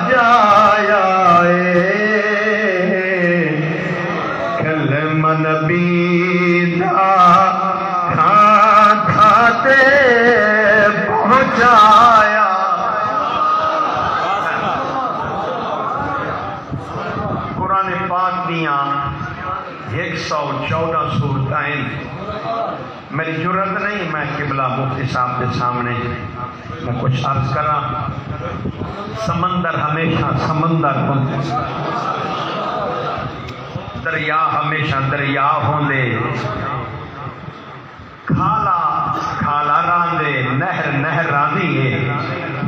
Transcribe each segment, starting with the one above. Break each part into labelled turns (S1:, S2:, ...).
S1: جایا کلمہ نبی دا کھاتے پہنچایا قرآن پاک دیاں 114 سورتیں میری جرت نہیں میں قبلہ مفتی صاحب کے سامنے میں کچھ عرض کرا سمندر ہمیشہ سمندر دریا ہمیشہ دریا ہوندے کھالا کھالا راندے نہر نہر راندی ہے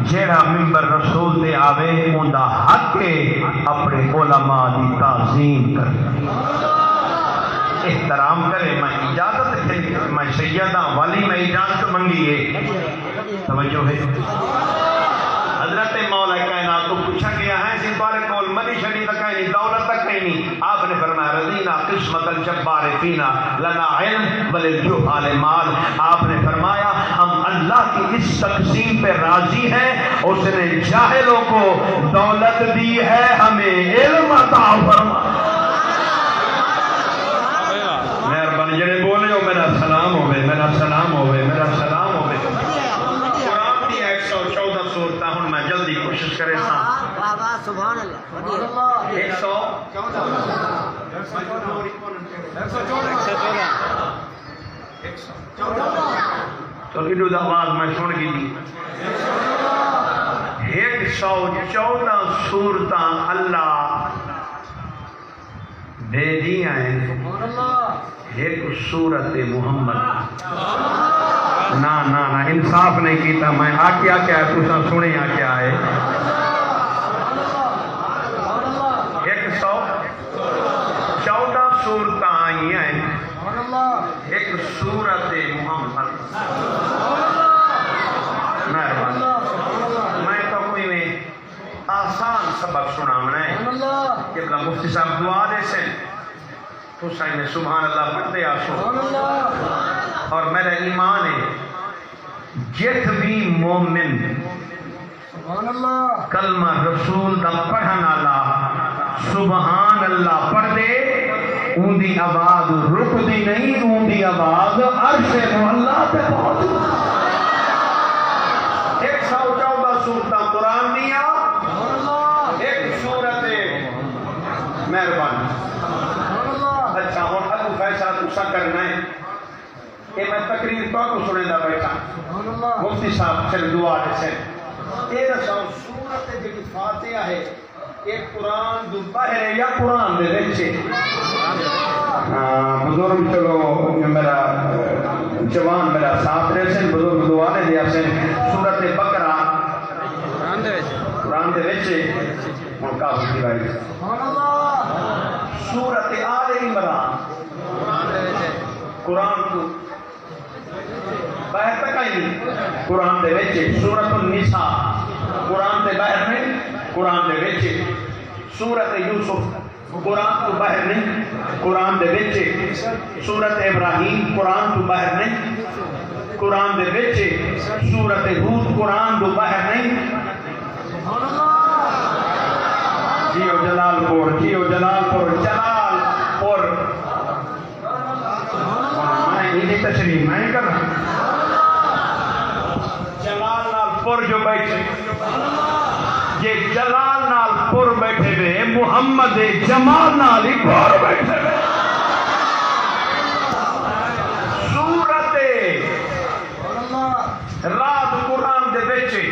S1: جیڑا ممبر رسول دے آوے اوندا حق ہے اپنے علماء دی تعظیم کر احترام کرے میں اجازت میں سیدہ والی میں اجازت منگی ہے توجہ ہے حضرت مولا کائنات کو پوچھا گیا ہے جن بارے کول مدی شری تک نہیں دولت تک نہیں آپ نے فرمایا رضینا قسمت الجبار فینا لنا علم وللجہال مال آپ نے فرمایا ہم اللہ کی اس تقسیم پہ راضی ہیں اس نے جاہلوں کو دولت دی ہے ہمیں علم عطا فرما جڑے بولے ہو میرا سلام ہوئے میرا سلام ہوئے میرا سلام ہوئے قرآن کی 114 سورتیں ہوں میں جلدی کوشش کرے تھا
S2: سبحان اللہ
S1: 114 تو ایڈو آواز میں سن گئی 114 سورتیں اللہ دے دی ہیں ایک سورت محمد نا نا نا انصاف نہیں کیتا میں آکیا کیا ہے تُسا سنے آکیا ہے 114 سورت آئی ہیں ایک سورت محمد میں تو کوئی میں آسان سبق سنا میں کہ مفتی صاحب دعا دے سے تو سائن میں سبحان اللہ پڑھتے آسو اور میرا ایمان ہے جت بھی مومن کلمہ رسول دا پڑھن اللہ سبحان اللہ پڑھ دے اون دی آواز رک دی نہیں اون دی آواز عرش اللہ پہ پہنچ 114 سورتاں قرآن دیا ایک سورت مہربانی اچھا ہوں ابو فیصلہ تُسا کرنا ہے کہ میں تقریر تو کو سنے دا بیٹھا مفتی صاحب سے دعا دے سے یہ رسول سورت جی فاتحہ ہے ایک قرآن دو باہر یا قرآن دے بچے بزرگ چلو میرا جوان میرا ساتھ رہے سے بزرگ دعا دے دیا سے سورت بقرہ قرآن دے بچے ملکہ ہوتی بائی سورت آل عمران قرآن کو باہر تک آئی قرآن دے ویچے سورت النساء قرآن دے باہر نہیں قرآن دے ویچے سورت یوسف قرآن تو باہر نہیں قرآن دے ویچے سورت ابراہیم قرآن تو باہر نہیں قرآن دے ویچے سورت ہود قرآن تو باہر نہیں جیو جلال پور جیو جلال پور جلال پور میں انہیں تشریح میں کر رہا جلال نال پور جو بیٹھے یہ جلال نال پور بیٹھے ہوئے محمد جمال نال ہی پور بیٹھے ہوئے سورت رات قرآن دے بیچے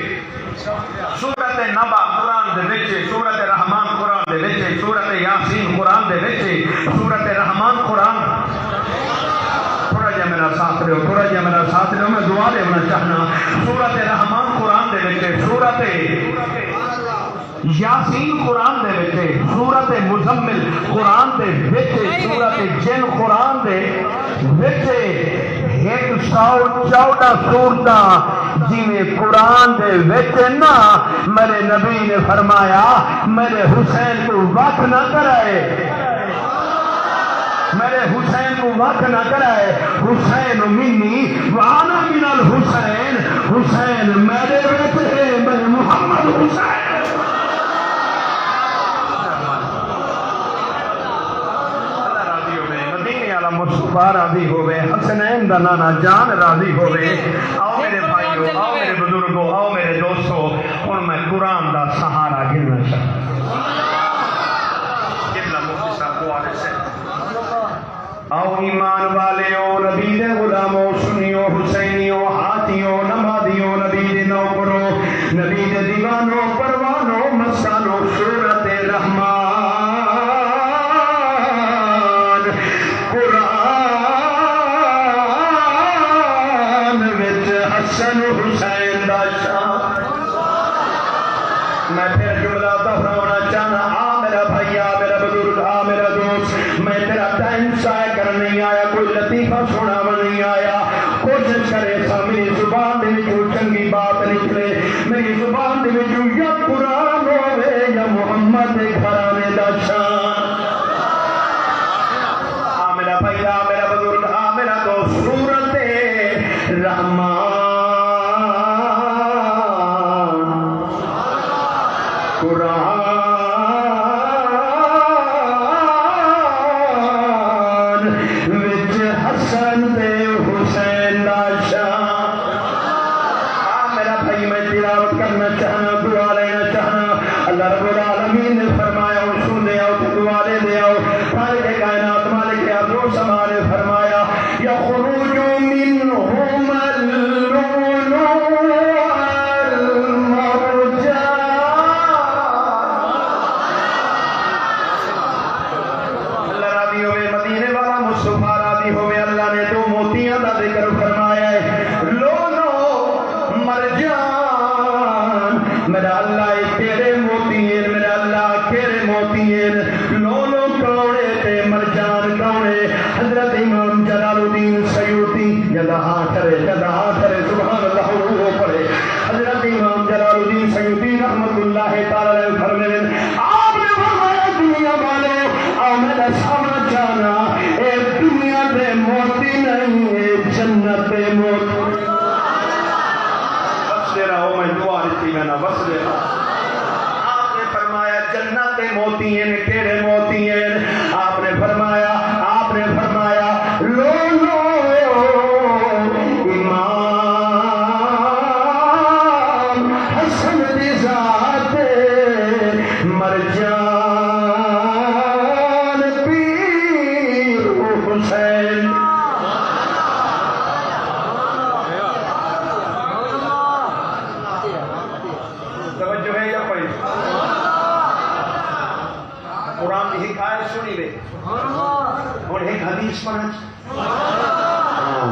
S1: سورت نبا قرآن دے وچے سورت رحمان قرآن دے وچے سورت یاسین قرآن دے وچے سورت رحمان قرآن تھوڑا جا میرا ساتھ رہو تھوڑا جا میرا ساتھ رہو میں دعا دے ہونا چاہنا سورت رحمان قرآن دے وچے سورت یاسین قرآن دے وچے سورت مزمل قرآن دے وچے سورت جن قرآن دے وچے 114 سورتاں جی میں قرآن دے وچ نا میرے نبی نے فرمایا میرے حسین کو وقت نہ کرائے میرے حسین کو وقت نہ کرائے حسین منی وانا من الحسین حسین میرے وچ ہے میں محمد حسین مصطفیٰ راضی ہوئے حسنین دا نانا جان راضی ہوئے آؤ میرے بھائیو آؤ میرے بزرگوں آؤ میرے دوستوں ہن میں قرآن دا سہارا گننا چاہتا قبلہ مفتی صاحب کو آنے سے آؤ ایمان والیوں نبی دے غلاموں سنیوں حسینیوں ہاتھیوں نمازیوں نبی دے نوکروں نبی دے دیوانوں پروانوں مستانوں سورت رحمان حسن حسین دا شان میں پھر جملہ دہرانا چاہنا آ میرا بھائی آ میرا بزرگ آ میرا دوست میں تیرا ٹائم ضائع کرنے نہیں آیا کوئی لطیفہ سناوا نہیں آیا کوشش کرے سا میری زبان دے وچوں چنگی بات نکلے میری زبان دے وچوں یا قرآن ہوے یا محمد دے گھرانے دا شان آ میرا بھائی آ میرا بزرگ آ میرا دوست سورت رحمان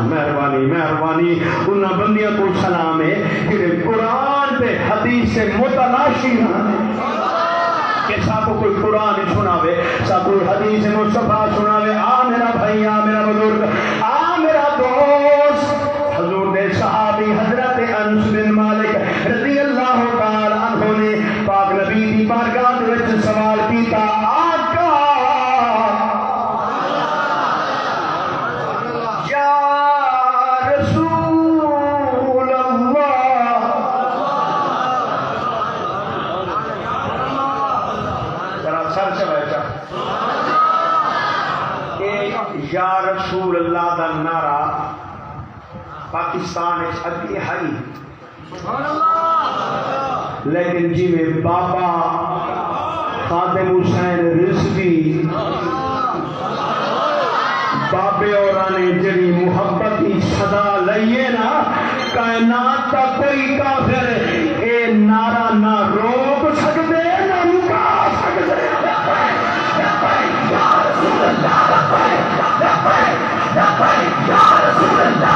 S1: مہربانی انہاں بندیاں کو سلام ہے کہ قرآن پہ حدیث سے متلاشی نہ کہ ساتھ کوئی قرآن سناوے ساتھ کوئی حدیث مصطفیٰ سناوے آ میرا بھائی آ میرا بزرگ آ میرا دوست حضور دے صحابی حضرت انس بن مالک رضی اللہ تعالی عنہ نے پاک نبی دی بارگاہ وچ سوال کیتا آقا یا رسول اللہ دا نعرہ پاکستان ادھی ہے لیکن جی میں بابا خادم حسین رضوی بابے اورانے جڑی محبت کی صدا لئیے نا کائنات کا کوئی کافر اے نعرہ نہ روک سکتے نہ رکا سکتے یا رسول اللہ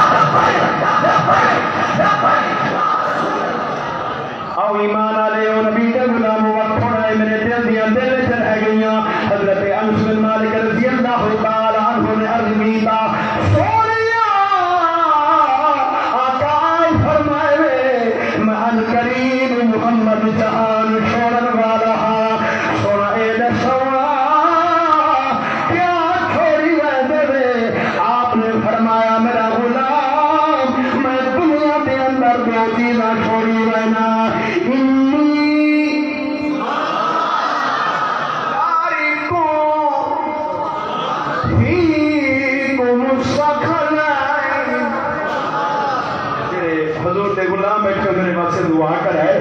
S1: آؤ ایمان آلے او نبی دے غلاموں وقت تھوڑا ہے میرے دل دیاں دل وچ رہ گئیاں حضرت انس بن مالک رضی اللہ تعالی عنہ نے عرض کیتا سونیا آقا فرمائے میں کریم محمد جہان چھوڑن والا سونا اے دسوا کیا چھوڑی دے آپ نے فرمایا میرا غلام میں دنیا کے اندر دو چیزاں چھوڑی رہنا
S3: غلام بیٹھ کر میرے واسطے دعا کرائے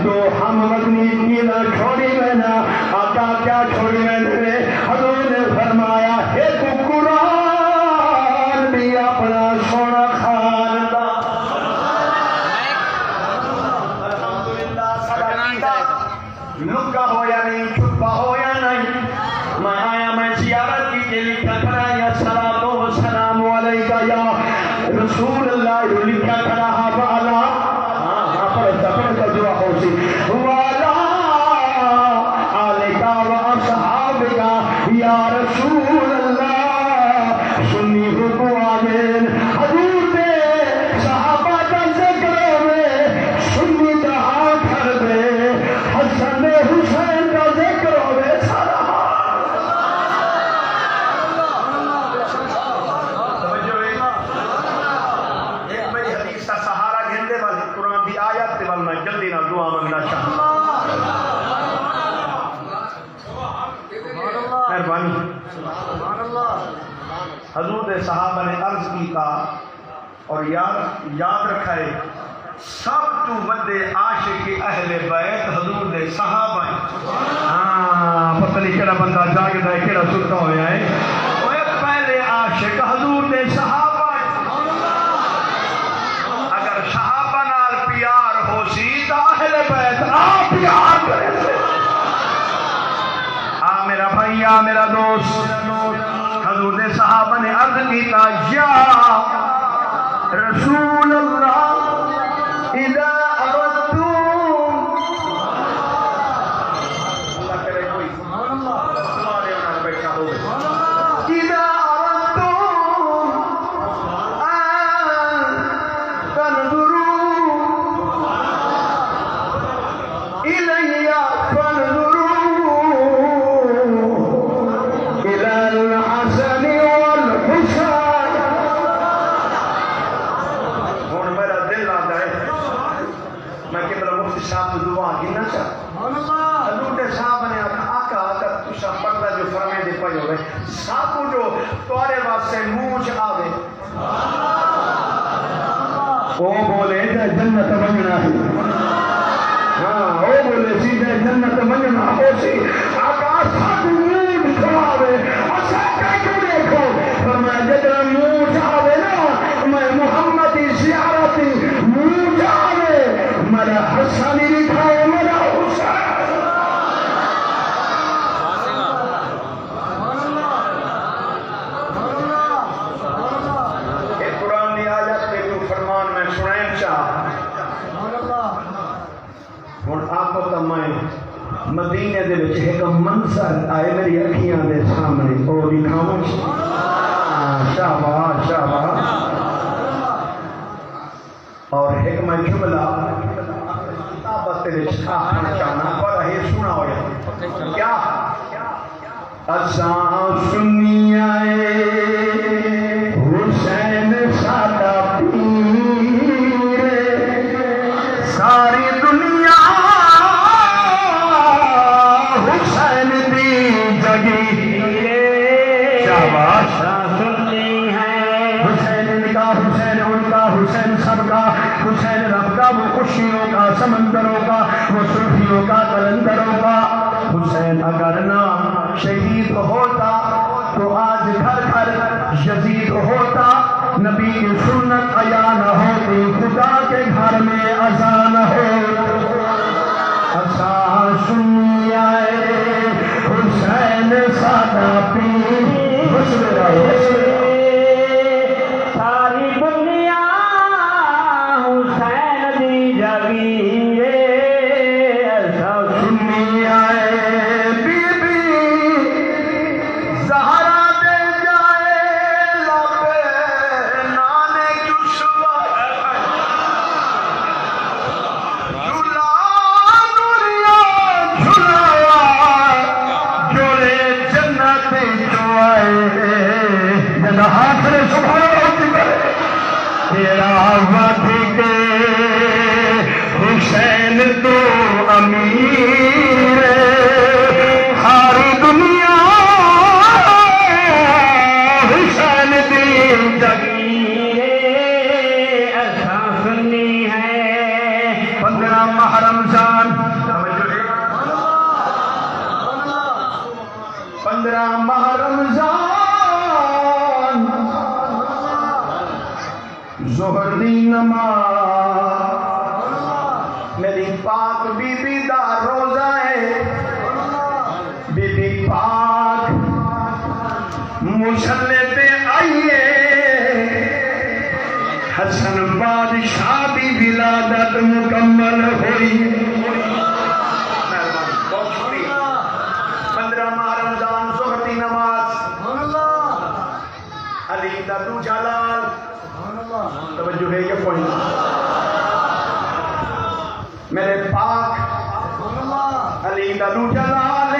S3: تو ہم وطنی کی نہ چھوڑی میں نہ آقا کیا چھوڑی میں نے حضور نے فرمایا ہے تو قرآن بھی اپنا سونا خان دا الحمدللہ سڑا لکا ہو یا نہیں چھپا ہو یا نہیں میں آیا میں زیارت کی کے لکھا کرا یا صلاة و سلام علیکہ یا رسول اللہ لکھا کرا حوالا پڑھتا دعا ہو سی والا علیکہ و اصحابکہ یا رسول اللہ سنی رکو آمین حضور دے صحابہ کا ذکر ہوئے سنی دہا کر دے حسن حسین کا ذکر ہوئے سارا میں جلدی نہ دعا مانگنا چاہتا مہربانی حضور دے صحابہ نے عرض کی کا اور یاد رکھا ہے سب تو بڑے عاشق اہل بیت حضور دے صحابہ ہیں پتہ نہیں کیڑا بندہ جاگدا ہے کیڑا ستا ہویا ہے وہ پہلے عاشق حضور دے صحابہ ہیں اگر صحابہ نال پیار ہو سی تا اہل بیت آپ پیار کرے سے میرا بھائی میرا دوست حضور دے صحابہ نے عرض کیتا یا رسول اللہ اذا اردتم اللہ کرے کوئی سوالے انہاں بیٹھا ہوئے اذا اردتم تنظروا الی فانظروا صاحب دعا گنا چاہ حضور دے صاحب نے آقا آقا تسا پردہ جو فرمے دے پائے ہوئے ساکو جو توارے واسے موچ آوے وہ بولے جے جنت منگنا ہے وہ بولے سی جے جنت منگنا ہو سی آقا ساکو موچ آوے اسا کیوں دیکھو فرمایا جتنا موچ آوے نا میں محمدی زیارتی موچ آوے میرا حسانی لکھا ہے میرا حسین ایک قرآن دی آیت کے جو فرمان میں سنائیں چاہ اور آپ کو تمہیں مدینے دے وچ ایک منظر آئے میری اکھیاں دے سامنے اور دکھاؤں شاباش شاباش اور ایک میں جملہ چاہنا پر ہے سنا ہو جائے کیا اساں سنی آئے حسین سادہ پیر ساری دنیا حسین دی جگی شاباش سنی ہے حسین ان کا حسین ان کا حسین سب کا حسین رب کا وہ خوشیوں کا سمندروں کا وہ صوفیوں کا کلندروں کا حسین اگر نہ شہید ہوتا تو آج گھر گھر یزید ہوتا نبی کی سنت عیا نہ ہوتی خدا کے گھر میں اذان ہو اساں سنی آئے حسین سادہ پیر ساری دنیا حسین دی جگی ایسا سنی آئے بی بی زہرا دے جائے لبے نانے کشوا جھولا دنیا جھلایا جوڑے جنت جو آئے جنہ ہاتھ نے سبحانہ تیرا وقت حسین تو امیر ساری دنیا حسین دی جگی ایسا سنی ہے پاک بی بی دا روزہ ہے بی بی پاک مصلے تے آئیے حسن بادشاہ دی ولادت مکمل ہوئی 15 ماہ رمضان ظہر دی نماز علی دا دو جلال توجہ ہے یہ پوائنٹ میرے پاک علی دا دو جلال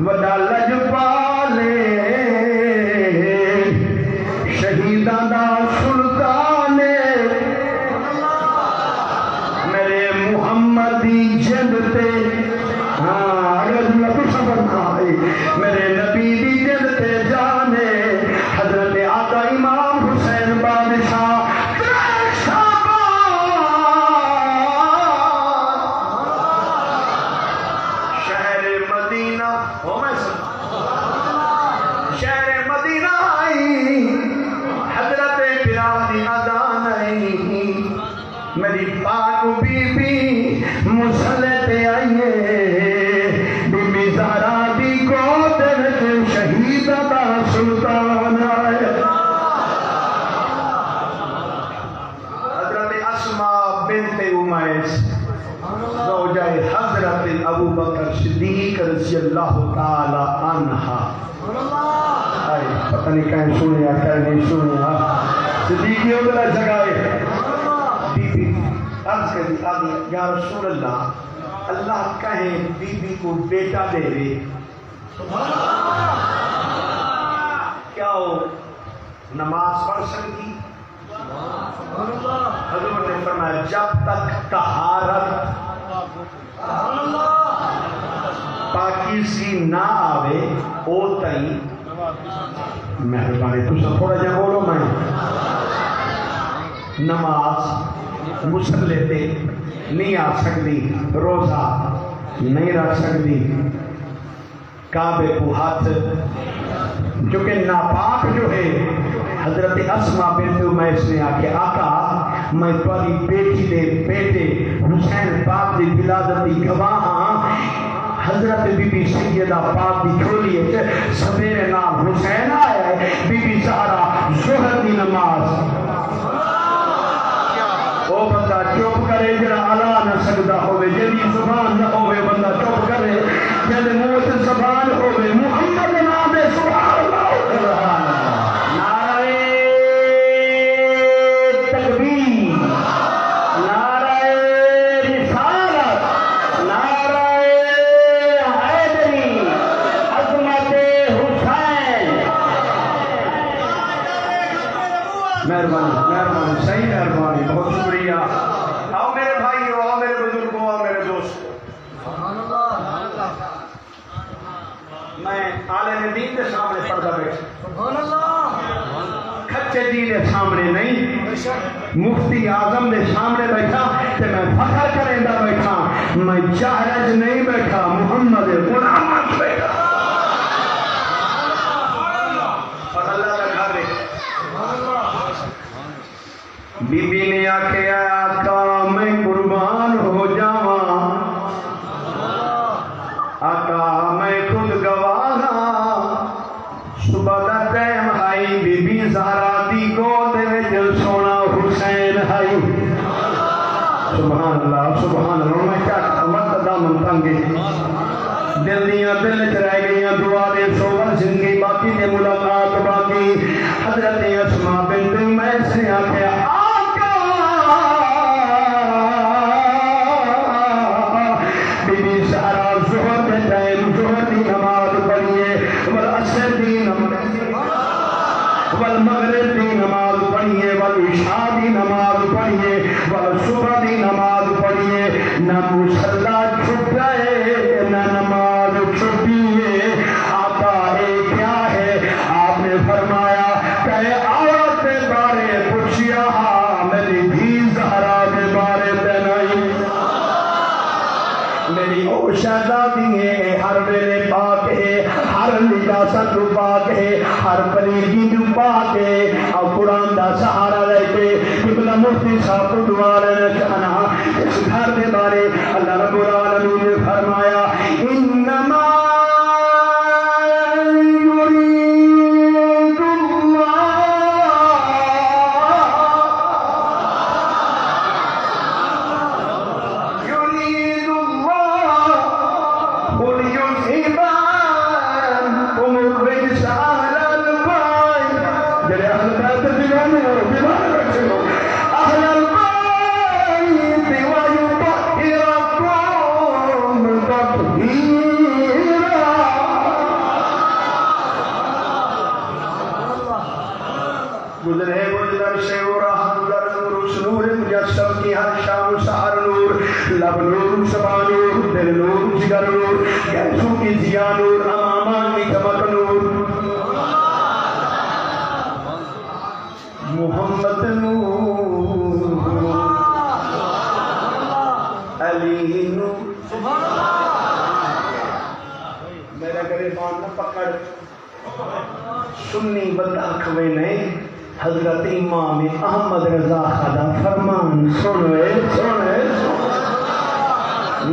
S3: وڈا لجپالے شہیدان دا سلطان میرے محمد دی جد تے میرے نبی دی جد تے جانے حضرت آقا امام حسین بادشاہ شہر مدینہ آئی حضرت بلال دی اذان آئی میری پاک بی بی مصلے تے آئیے بی بی زہرا دی گود وچ شہید دا سلطان آئے حضرت اسماء بنت امیس زوجہ حضرت ابو بکر صدیق رضی اللہ تعالی عنہ پتہ نہیں کہیں سنیا کہیں نہیں سنیا صدیقی ادھر جگائے بی بی عرض کر دی آگے یا رسول اللہ اللہ کہیں بی بی کو بیٹا دے رہے کیا ہو نماز پڑھ سکتی حضور نے فرمایا جب تک طہارت پاکیزی نہ آوے او تئی مہربانی تو سب تھوڑا جا بولو میں نماز مصلے تے نہیں آ سکتی روزہ نہیں رکھ سکتی کعبے کو ہاتھ کیونکہ ناپاک جو ہے حضرت اسماء بنت امیس نے آکے آقا میں تمہاری بیٹی دے بیٹے حسین پاک دی ولادت دی گواہ ہاں حضرت بی بی سیدہ پاک دی کھولی ہے سویرے نام حسین آیا ہے بی بی زہرا ظہر دی نماز وہ بندہ چپ کرے جڑا الا نہ سکدا ہوے جدی زبان نہ ہوے بندہ چپ کرے جدی منہ تے زبان ہوے محمد نام دے سبحان اللہ نعرہ تکبیر نعرہ رسالت نعرہ حیدری عظمت حسین مہربانی صحیح مہربانی بہت شکریہ آؤ میرے بھائیو آؤ میرے بزرگوں آؤ میرے دوست میں عالم دین کے سامنے پردہ بیٹھا کچے دین کے سامنے نہیں مفتی اعظم کے سامنے بیٹھا کہ میں فخر کریں دا بیٹھا میں جہرج نہیں بیٹھا محمد غلامت بیٹھا اور اللہ کا گھر بیٹھا بی بی نے آکے آقا میں قربان ہو جاواں آقا میں خود گواہ صبح دا ٹائم آئی بی بی زہرا دی گود وچ سونا حسین آئی سبحان اللہ میں کیا مت دامن تنگے دل دیاں دل چ رہ گئیاں دعا دے سوور زندگی باقی دے ملاقات باقی حضرت اسماء بنت امیس نے آکھیا والمغرب دی نماز پڑھیے والعشاء دی نماز پڑھیے والصبح دی نماز پڑھیے نہ مصلا چھپائے نہ نماز چھپیے آقا اے کیا ہے آپ نے فرمایا کہ عورت کے بارے پوچھیا میری بھی زہرا کے بارے تے نہیں میری او شہزادی ہے ہر ویلے پاک ہے ہر لباست پاک ہے ہر پلیدی پاک ہے اور قرآن دا سہارا لے کے قبلہ مفتی صاحب دعا لینا چاہنا اس گھر ہر شام سحر نور، لب نور، شبا نور، دل نور، جگر نور، گیسوں کی ضیا نور، امامان کی چمک نور، محمد نور، علی نور. میرا گریبان نہ پکڑ، سنی بندہ کھوے نہیں، حضرت امام احمد رضا خدا فرمان سنوے سنوے.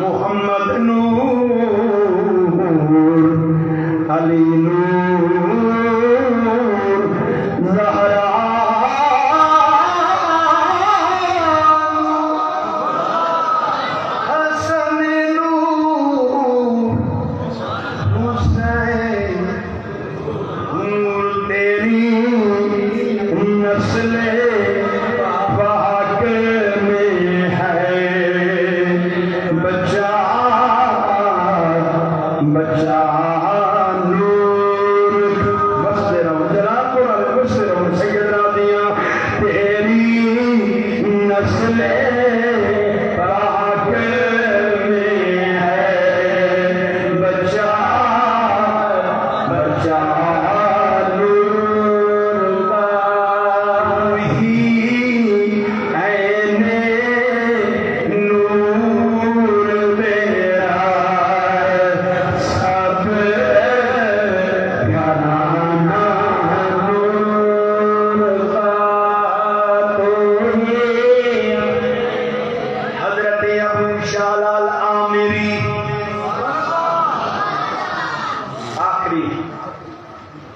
S3: محمد نور، علی نور، زہرا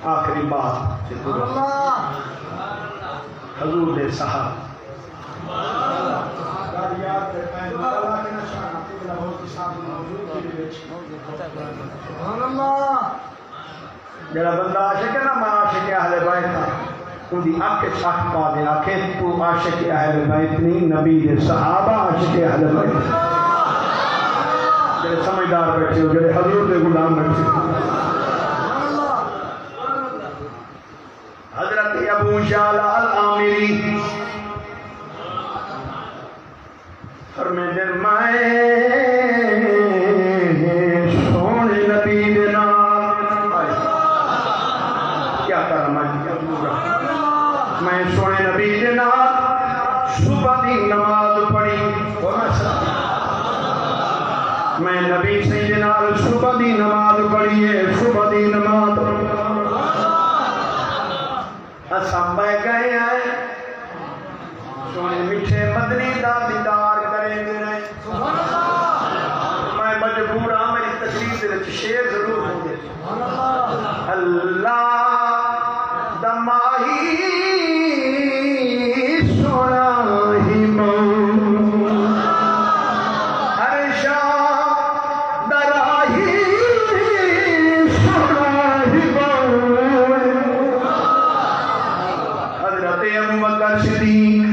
S3: آخری بات حضور دے صحابہ جڑا بندہ عاشق ہے نا، میں عاشق اہل بیت ہاں، ان دی آنکھ ساتھ پا دے آکھے تو عاشق اہل بیت نہیں، نبی دے صحابہ عاشق اہل بیت. جڑے سمجھدار بیٹھے ہو، جڑے حضور دے غلام بیٹھے ہو. حضرت ابو شعلہ العامری فرمیندے میں سونے نبی دے نال کیا کرنا، میں سونے نبی دے نال صبح دی نماز پڑھی، میں نبی سے دے نال صبح دی نماز پڑھی ہے، صبح دی نماز اساں بہ گئے ہیں سونے میٹھے مدنی دا دیدار کریں گے. میں مجبور ہاں، میری تقریر دے وچ شعر ضرور ہوں گے. اللہ دا ماہی سونا ہی موں، ہر شام دا راہی سونا ہی موں. حضرت ابوبکر صدیق،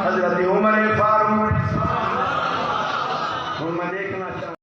S3: حضرت عمر فاروق، میں دیکھنا چاہوں